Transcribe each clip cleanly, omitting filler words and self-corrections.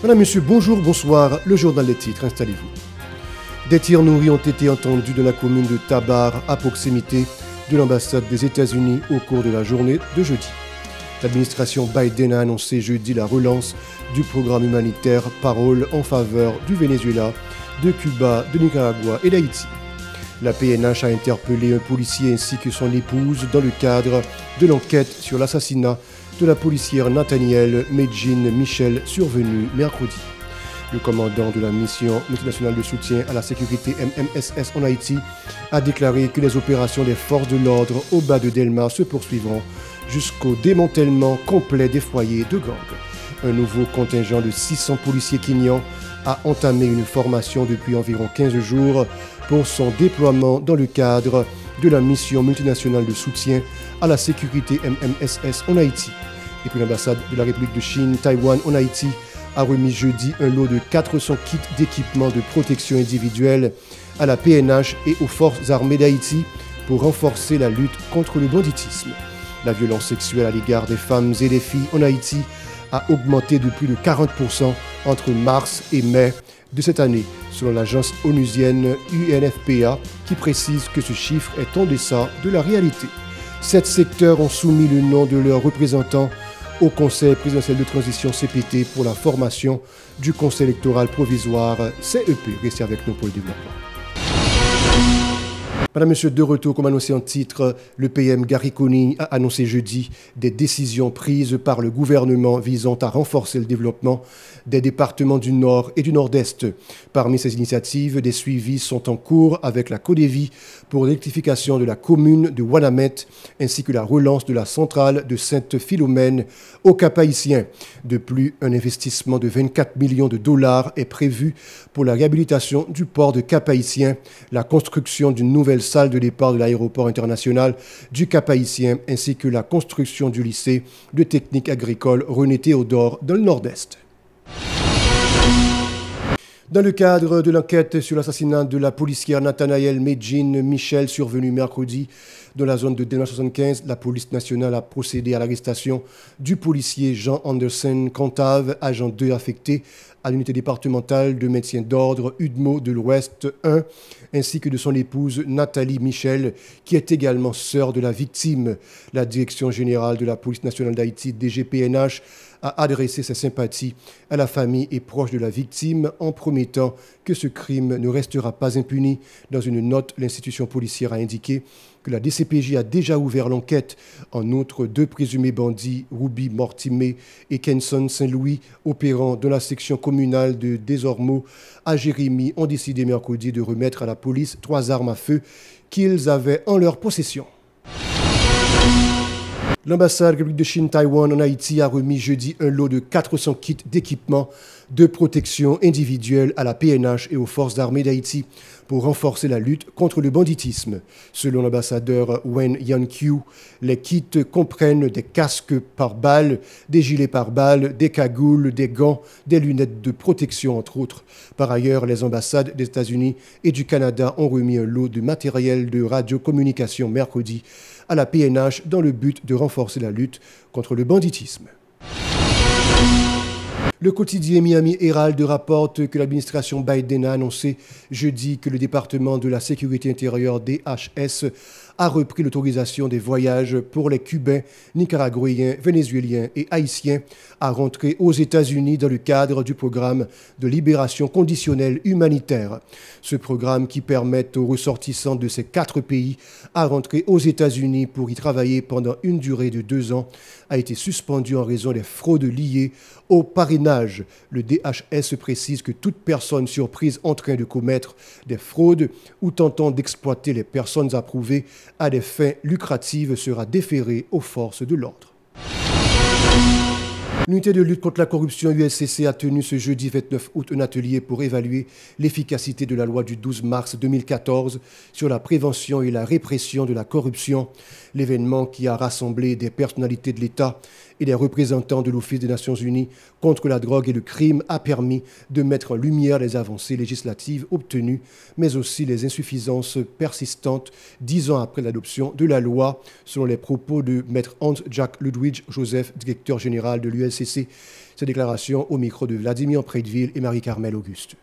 Madame, Monsieur, bonjour, bonsoir, le journal des titres, installez-vous. Des tirs nourris ont été entendus dans la commune de Tabar, à proximité de l'ambassade des États-Unis au cours de la journée de jeudi. L'administration Biden a annoncé jeudi la relance du programme humanitaire Parole en faveur du Venezuela, de Cuba, de Nicaragua et d'Haïti. La PNH a interpellé un policier ainsi que son épouse dans le cadre de l'enquête sur l'assassinat de la policière Nathaniel Medjin Michel survenue mercredi. Le commandant de la mission multinationale de soutien à la sécurité MMSS en Haïti a déclaré que les opérations des forces de l'ordre au bas de Delma se poursuivront jusqu'au démantèlement complet des foyers de gang. Un nouveau contingent de 600 policiers kenyans a entamé une formation depuis environ 15 jours pour son déploiement dans le cadre de la mission multinationale de soutien à la sécurité MMSS en Haïti. Et puis l'ambassade de la République de Chine, Taïwan en Haïti a remis jeudi un lot de 400 kits d'équipement de protection individuelle à la PNH et aux forces armées d'Haïti pour renforcer la lutte contre le banditisme. La violence sexuelle à l'égard des femmes et des filles en Haïti a augmenté de plus de 40% entre mars et mai de cette année, selon l'agence onusienne UNFPA, qui précise que ce chiffre est en deçà de la réalité. 7 secteurs ont soumis le nom de leurs représentants au Conseil présidentiel de transition CPT pour la formation du Conseil électoral provisoire CEP. Restez avec nous pour le développement. Madame, Monsieur, de retour, comme annoncé en titre, le PM Gary Coney a annoncé jeudi des décisions prises par le gouvernement visant à renforcer le développement des départements du Nord et du Nord-Est. Parmi ces initiatives, des suivis sont en cours avec la CODEVI pour l'électrification de la commune de Ouanamet ainsi que la relance de la centrale de Sainte-Philomène au Cap-Haïtien. De plus, un investissement de 24 millions de dollars est prévu pour la réhabilitation du port de Cap-Haïtien, la construction d'une nouvelle salle de départ de l'aéroport international du Cap-Haïtien ainsi que la construction du lycée de technique agricole René Théodore dans le Nord-Est. Dans le cadre de l'enquête sur l'assassinat de la policière Nathaniel Medjin Michel survenue mercredi dans la zone de Delma 75, la police nationale a procédé à l'arrestation du policier Jean Anderson Cantave, agent 2 affecté à l'unité départementale de maintien d'ordre Udmo de l'Ouest 1, ainsi que de son épouse Nathalie Michel, qui est également sœur de la victime. La Direction générale de la police nationale d'Haïti, DGPNH, a adressé ses sympathies à la famille et proches de la victime en promettant que ce crime ne restera pas impuni. Dans une note, l'institution policière a indiqué que la DCPJ a déjà ouvert l'enquête. En outre, 2 présumés bandits, Ruby Mortimé et Kenson Saint-Louis, opérant dans la section communale de Desormeaux à Jérémy, ont décidé mercredi de remettre à la police 3 armes à feu qu'ils avaient en leur possession. L'ambassade République de Chine Taïwan en Haïti a remis jeudi un lot de 400 kits d'équipement de protection individuelle à la PNH et aux forces armées d'Haïti pour renforcer la lutte contre le banditisme. Selon l'ambassadeur Wen Yankyu, les kits comprennent des casques par balles, des gilets par balles, des cagoules, des gants, des lunettes de protection entre autres. Par ailleurs, les ambassades des États-Unis et du Canada ont remis un lot de matériel de radiocommunication mercredi à la PNH dans le but de renforcer la lutte contre le banditisme. Le quotidien Miami Herald rapporte que l'administration Biden a annoncé jeudi que le département de la sécurité intérieure DHS a repris l'autorisation des voyages pour les Cubains, Nicaraguayens, Vénézuéliens et Haïtiens à rentrer aux États-Unis dans le cadre du programme de libération conditionnelle humanitaire. Ce programme qui permet aux ressortissants de ces 4 pays à rentrer aux États-Unis pour y travailler pendant une durée de 2 ans a été suspendu en raison des fraudes liées au parrainage. Le DHS précise que toute personne surprise en train de commettre des fraudes ou tentant d'exploiter les personnes approuvées à des fins lucratives sera déférée aux forces de l'ordre. L'unité de lutte contre la corruption USCC a tenu ce jeudi 29 août un atelier pour évaluer l'efficacité de la loi du 12 mars 2014 sur la prévention et la répression de la corruption. L'événement, qui a rassemblé des personnalités de l'État et des représentants de l'Office des Nations Unies contre la drogue et le crime a permis de mettre en lumière les avancées législatives obtenues, mais aussi les insuffisances persistantes 10 ans après l'adoption de la loi, selon les propos de Maître Hans-Jacques Ludwig Joseph, directeur général de l'UNCC. Ces déclarations au micro de Vladimir Prédeville et Marie-Carmel Auguste.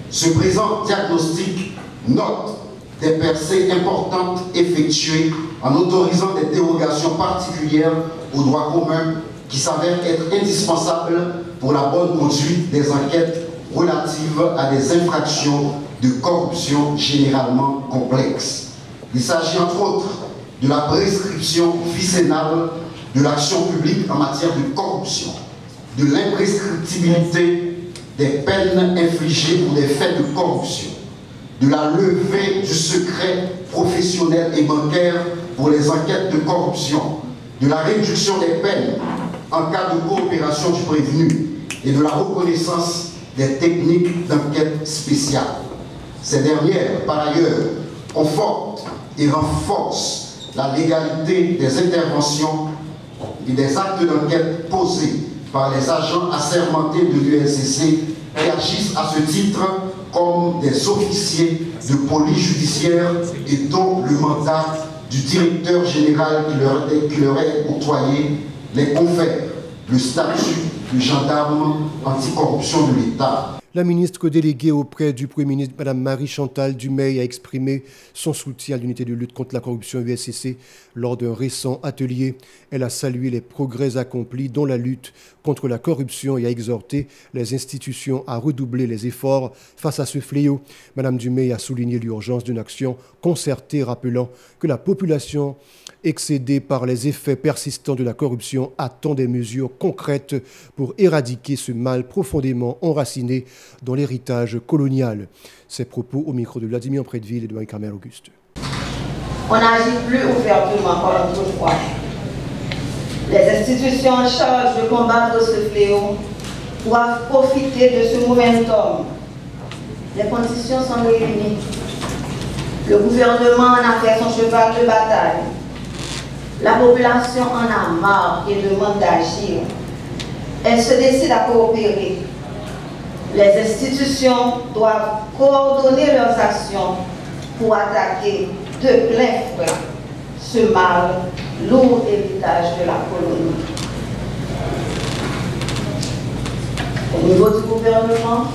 Ce présent diagnostic note des percées importantes effectuées en autorisant des dérogations particulières au droit commun qui s'avèrent être indispensables pour la bonne conduite des enquêtes relatives à des infractions de corruption généralement complexes. Il s'agit entre autres de la prescription vicénale de l'action publique en matière de corruption, de l'imprescriptibilité des peines infligées pour des faits de corruption, de la levée du secret professionnel et bancaire pour les enquêtes de corruption, de la réduction des peines en cas de coopération du prévenu et de la reconnaissance des techniques d'enquête spéciale. Ces dernières, par ailleurs, confortent et renforcent la légalité des interventions et des actes d'enquête posés par les agents assermentés de l'UNCC qui agissent à ce titre comme des officiers de police judiciaire et dont le mandat du directeur général qui leur est octroyé les confère le statut de gendarme anticorruption de l'État. La ministre déléguée auprès du Premier ministre, Mme Marie-Chantal Dumey, a exprimé son soutien à l'unité de lutte contre la corruption UNCC lors d'un récent atelier. Elle a salué les progrès accomplis dans la lutte contre la corruption et a exhorté les institutions à redoubler les efforts face à ce fléau. Mme Dumey a souligné l'urgence d'une action concertée, rappelant que la population excédée par les effets persistants de la corruption attend des mesures concrètes pour éradiquer ce mal profondément enraciné dans l'héritage colonial. Ces propos au micro de Vladimir Prédeville et de Marie-Carmel Auguste. On n'agit plus ouvertement comme autrefois. Les institutions en charge de combattre ce fléau doivent profiter de ce momentum. Les conditions sont réunies. Le gouvernement en a fait son cheval de bataille. La population en a marre et demande d'agir. Elle se décide à coopérer. Les institutions doivent coordonner leurs actions pour attaquer de plein fouet ce mal, lourd héritage de la colonie. Au niveau du gouvernement,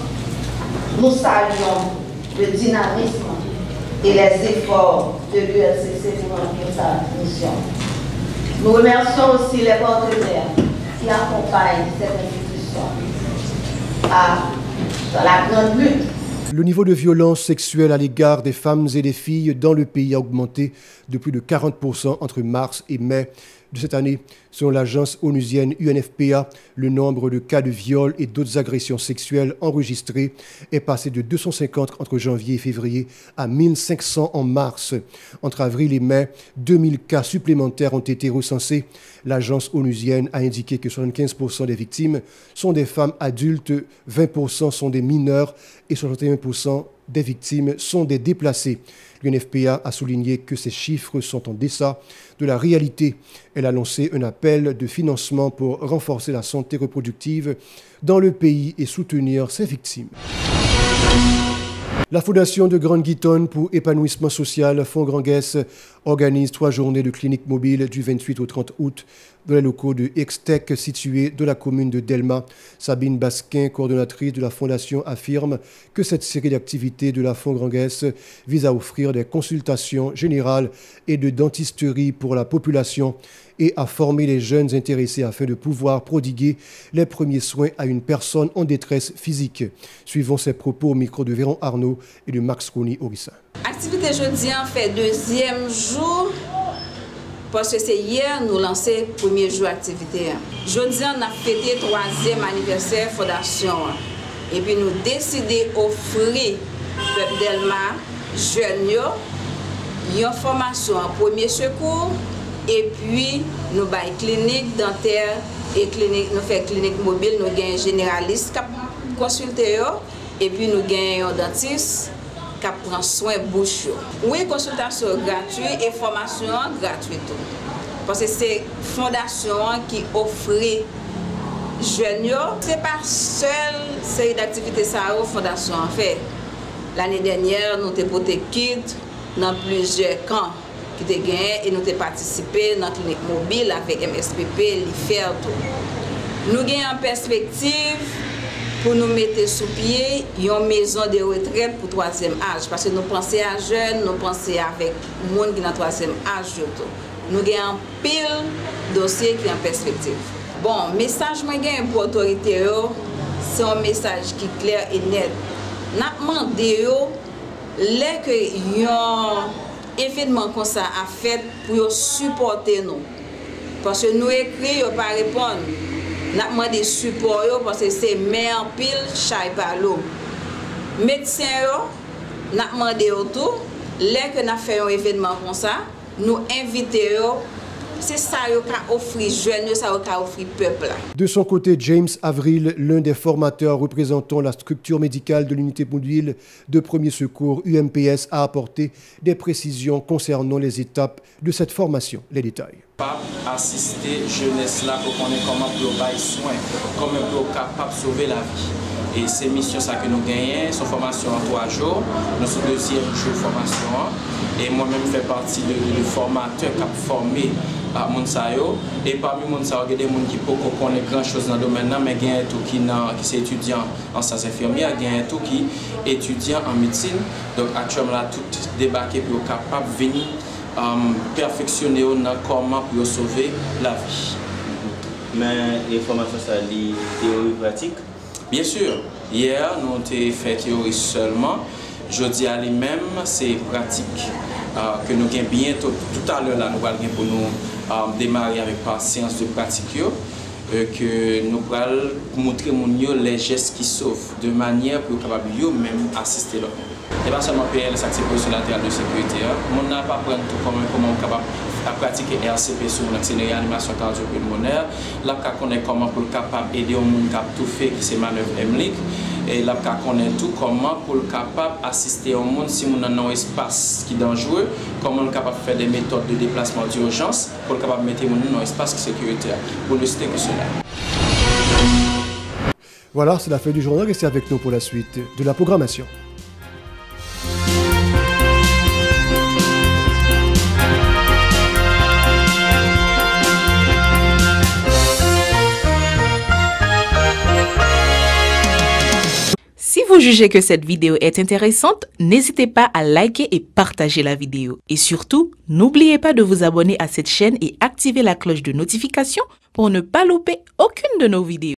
nous saluons le dynamisme et les efforts de l'UNCC pour remplir sa mission. Nous remercions aussi les partenaires qui accompagnent cette institution dans la grande lutte. Le niveau de violence sexuelle à l'égard des femmes et des filles dans le pays a augmenté de plus de 40% entre mars et mai de cette année. Selon l'agence onusienne UNFPA, le nombre de cas de viol et d'autres agressions sexuelles enregistrées est passé de 250 entre janvier et février à 1500 en mars. Entre avril et mai, 2000 cas supplémentaires ont été recensés. L'agence onusienne a indiqué que 75% des victimes sont des femmes adultes, 20% sont des mineurs et 61% des victimes sont des déplacés. L'UNFPA a souligné que ces chiffres sont en deçà de la réalité. Elle a lancé un appel de financement pour renforcer la santé reproductive dans le pays et soutenir ses victimes. La Fondation de Grande-Guitonne pour épanouissement social, Fonds Grand-Guess, organise 3 journées de clinique mobile du 28 au 30 août dans les locaux de Extec situés dans la commune de Delma. Sabine Basquin, coordonnatrice de la Fondation, affirme que cette série d'activités de la Fonds Grand-Guess vise à offrir des consultations générales et de dentisterie pour la population et à former les jeunes intéressés afin de pouvoir prodiguer les premiers soins à une personne en détresse physique. Suivons ces propos au micro de Véron Arnaud et de Max Koni-Orissa. Activité jeudi en fait 2e jour parce que c'est hier nous lançons le premier jour d'activité. Jeudi on a fêté 3e anniversaire fondation et puis nous décidé d'offrir peuple Delma jeunes une formation en premier secours et puis nous avons clinique dentaire et clinique, nous faisons clinique mobile, nous avons un généraliste qui consulte et puis nous avons un dentiste qui prend soin bouche. Oui, consultation gratuite et formation gratuite. Parce que c'est une fondation qui offre jeunes. Ce n'est pas seule série d'activités que la fondation a fait. L'année dernière, nous avons porté kids dans plusieurs camps qui étaient gagnés et nous avons participé dans la clinique mobile avec MSPP, l'IFER. Nous avons en perspective pour nous mettre sous pied une maison de retraite pour 3e âge. Parce que nous pensons à jeunes, nous pensons avec les gens qui sont dans 3e âge. Nous avons un pile dossier qui est en perspective. Bon, le message que j'ai pour l'autorité, c'est un message qui est clair et net. Nous avons demandé qu'un événement comme ça a fait pour supporter nous. Parce que nous écrivons, nous ne répondons pas. Nous avons demandé support parce que c'est mère pile, chai palo. Médecins, nous avons demandé tout. Dès que nous avons fait un événement comme ça, nous invitons. C'est ça qui offre les jeunes, ça qui offre le peuple. De son côté, James Avril, l'un des formateurs représentant la structure médicale de l'unité mobile de premier secours UMPS, a apporté des précisions concernant les étapes de cette formation. Les détails. Assister jeunesse là pour qu'on ait comment pour bailler soin, comment pour capable sauver la vie. Et ces missions ça que nous gagnons, sont formation en 3 jours, nous sommes 2e jour de formation. Et moi-même je fais partie de formateurs qui ont formé à Monsayo. Et parmi Monsayo, il y a des gens qui ne connaissent pas grand-chose dans le domaine, mais il y a tout qui sont étudiants en sciences infirmières, il y a tout qui est étudiant en médecine. Donc actuellement, là, tout débarqué pour être capable de venir perfectionner comment pour sauver la vie. Mais les formations, ça lit théorie pratique? Bien sûr. Hier, nous avons fait théorie seulement. Jeudi à lui-même, c'est pratique. Que nous avons bientôt, tout à l'heure, nous allons pour nous démarrer avec patience de pratique. Que nous allons montrer les gestes qui sauvent de manière pour capable même assister l'autre. Et pas seulement PLS, c'est position latérale de sécurité. On n'a pas appris tout comment on est capable de pratiquer RCP sur une réanimation cardio-pulmonaire. Là, on connaît comment pour capable aider au monde qui a tout fait, qui c'est manœuvre MLIC. Et là, on connaît tout comment pour capable assister au monde si on a un espace qui est dangereux, comment on est capable de faire des méthodes de déplacement d'urgence pour capable de mettre le monde dans un espace sécuritaire. Pour ne citer que cela. Voilà, c'est la fin du journal. Restez avec nous pour la suite de la programmation. Si vous jugez que cette vidéo est intéressante, n'hésitez pas à liker et partager la vidéo. Et surtout, n'oubliez pas de vous abonner à cette chaîne et activer la cloche de notification pour ne pas louper aucune de nos vidéos.